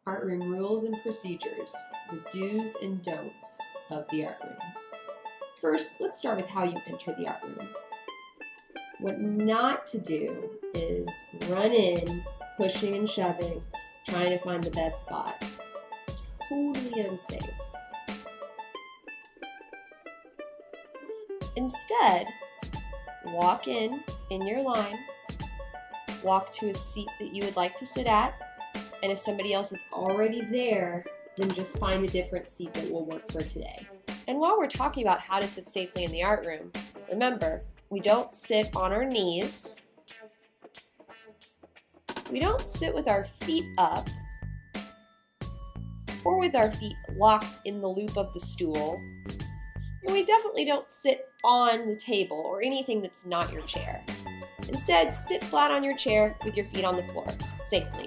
Art room rules and procedures, the do's and don'ts of the art room. First, let's start with how you enter the art room. What not to do is run in, pushing and shoving, trying to find the best spot. Totally unsafe. Instead, walk in your line, walk to a seat that you would like to sit at, and if somebody else is already there, then just find a different seat that will work for today. And while we're talking about how to sit safely in the art room, remember, we don't sit on our knees, we don't sit with our feet up, or with our feet locked in the loop of the stool, and we definitely don't sit on the table or anything that's not your chair. Instead, sit flat on your chair with your feet on the floor, safely.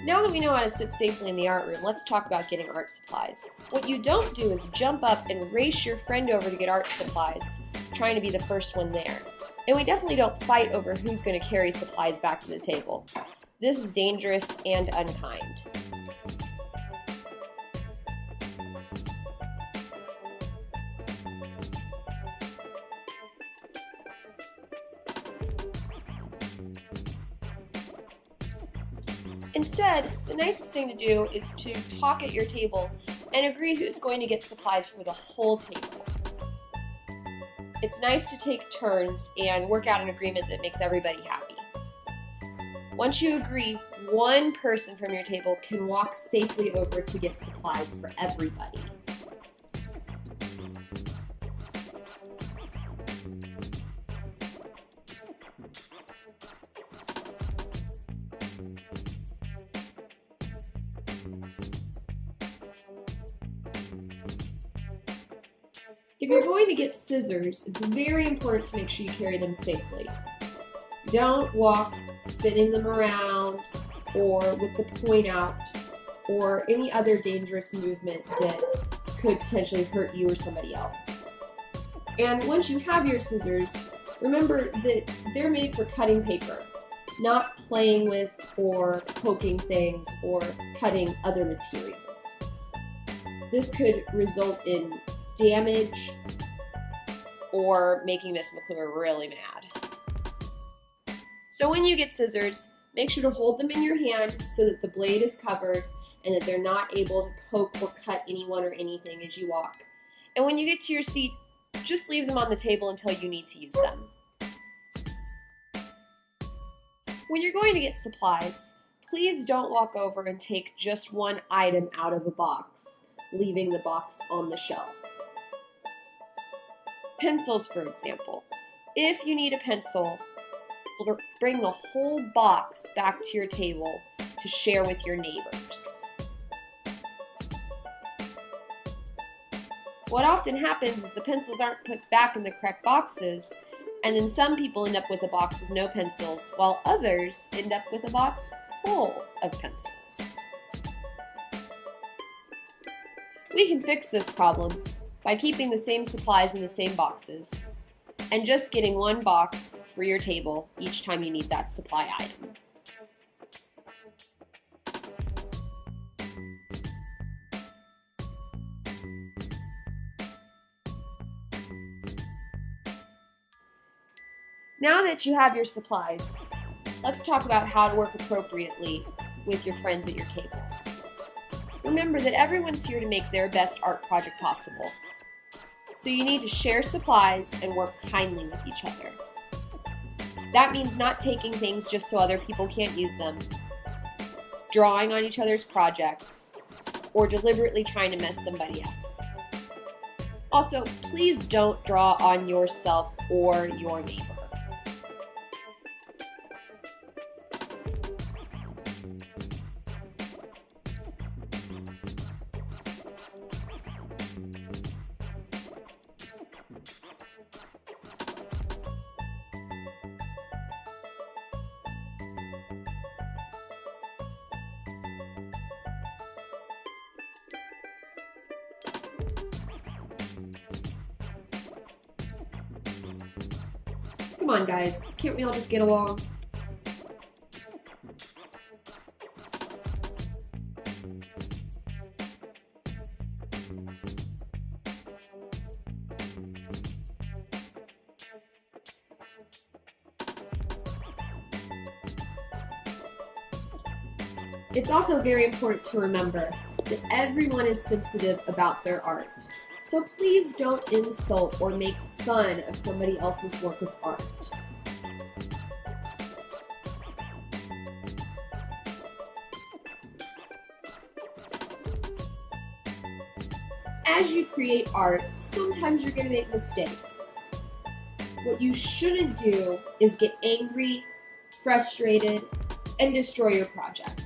Now that we know how to sit safely in the art room, let's talk about getting art supplies. What you don't do is jump up and race your friend over to get art supplies, trying to be the first one there. And we definitely don't fight over who's going to carry supplies back to the table. This is dangerous and unkind. Instead, the nicest thing to do is to talk at your table and agree who's going to get supplies for the whole table. It's nice to take turns and work out an agreement that makes everybody happy. Once you agree, one person from your table can walk safely over to get supplies for everybody. If you're going to get scissors, it's very important to make sure you carry them safely. Don't walk spinning them around or with the point out or any other dangerous movement that could potentially hurt you or somebody else. And once you have your scissors, remember that they're made for cutting paper, not playing with or poking things or cutting other materials. This could result in damage or making Miss McClure really mad. So when you get scissors, make sure to hold them in your hand so that the blade is covered and that they're not able to poke or cut anyone or anything as you walk. And when you get to your seat, just leave them on the table until you need to use them. When you're going to get supplies, please don't walk over and take just one item out of a box, leaving the box on the shelf. Pencils, for example. If you need a pencil, bring the whole box back to your table to share with your neighbors. What often happens is the pencils aren't put back in the correct boxes, and then some people end up with a box with no pencils, while others end up with a box full of pencils. We can fix this problem by keeping the same supplies in the same boxes and just getting one box for your table each time you need that supply item. Now that you have your supplies, let's talk about how to work appropriately with your friends at your table. Remember that everyone's here to make their best art project possible. So you need to share supplies and work kindly with each other. That means not taking things just so other people can't use them, drawing on each other's projects, or deliberately trying to mess somebody up. Also, please don't draw on yourself or your neighbor. Come on, guys. Can't we all just get along? It's also very important to remember that everyone is sensitive about their art. So please don't insult or make fun of somebody else's work of art. As you create art, sometimes you're going to make mistakes. What you shouldn't do is get angry, frustrated, and destroy your project.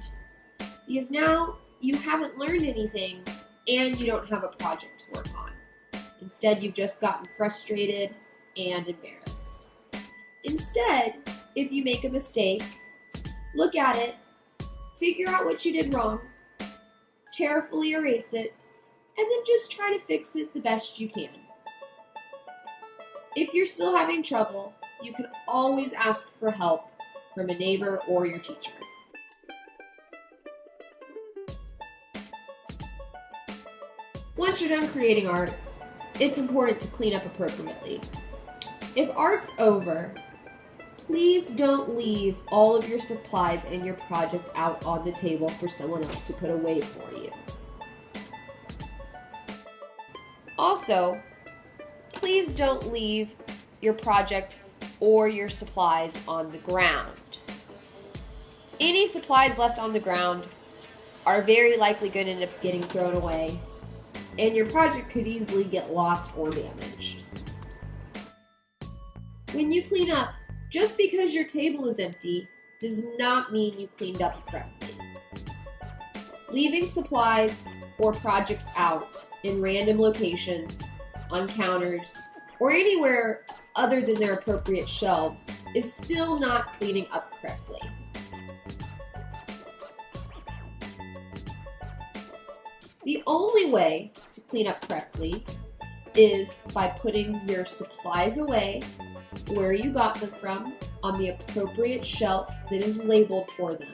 Because now you haven't learned anything and you don't have a project to work on. Instead, you've just gotten frustrated and embarrassed. Instead, if you make a mistake, look at it, figure out what you did wrong, carefully erase it, and then just try to fix it the best you can. If you're still having trouble, you can always ask for help from a neighbor or your teacher. Once you're done creating art, it's important to clean up appropriately. If art's over, please don't leave all of your supplies and your project out on the table for someone else to put away for you. Also, please don't leave your project or your supplies on the ground. Any supplies left on the ground are very likely going to end up getting thrown away, and your project could easily get lost or damaged. When you clean up, just because your table is empty does not mean you cleaned up correctly. Leaving supplies or projects out in random locations, on counters, or anywhere other than their appropriate shelves is still not cleaning up correctly. The only way to clean up correctly is by putting your supplies away where you got them from on the appropriate shelf that is labeled for them.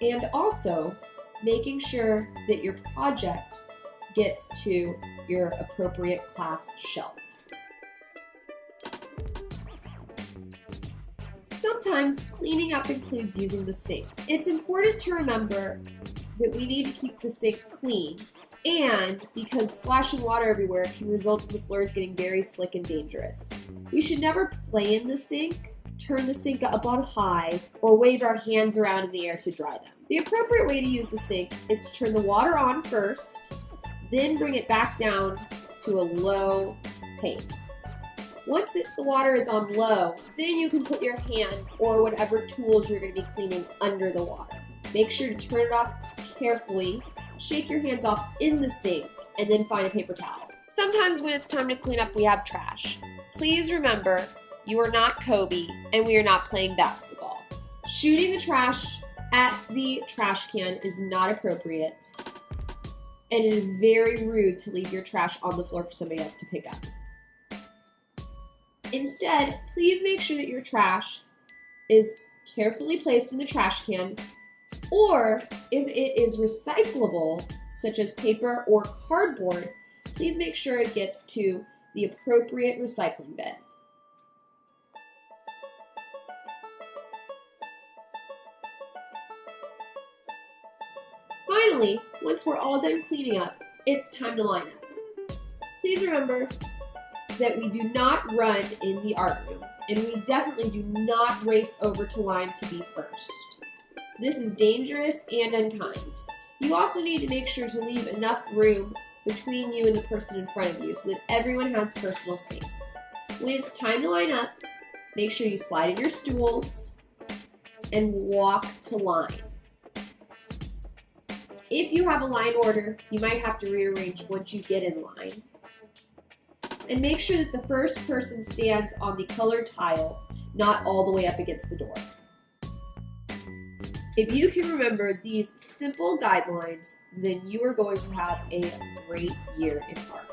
And also making sure that your project gets to your appropriate class shelf. Sometimes cleaning up includes using the sink. It's important to remember that we need to keep the sink clean, and because splashing water everywhere can result in the floors getting very slick and dangerous. We should never play in the sink, turn the sink up on high, or wave our hands around in the air to dry them. The appropriate way to use the sink is to turn the water on first, then bring it back down to a low pace. Once the water is on low, then you can put your hands or whatever tools you're going to be cleaning under the water. Make sure to turn it off carefully, shake your hands off in the sink, and then find a paper towel. Sometimes when it's time to clean up, we have trash. Please remember, you are not Kobe, and we are not playing basketball. Shooting the trash at the trash can is not appropriate, and it is very rude to leave your trash on the floor for somebody else to pick up. Instead, please make sure that your trash is carefully placed in the trash can, or if it is recyclable, such as paper or cardboard, please make sure it gets to the appropriate recycling bin. Finally, once we're all done cleaning up, it's time to line up. Please remember that we do not run in the art room, and we definitely do not race over to line to be first. This is dangerous and unkind. You also need to make sure to leave enough room between you and the person in front of you so that everyone has personal space. When it's time to line up, make sure you slide in your stools and walk to line. If you have a line order, you might have to rearrange once you get in line. And make sure that the first person stands on the colored tile, not all the way up against the door. If you can remember these simple guidelines, then you are going to have a great year in art.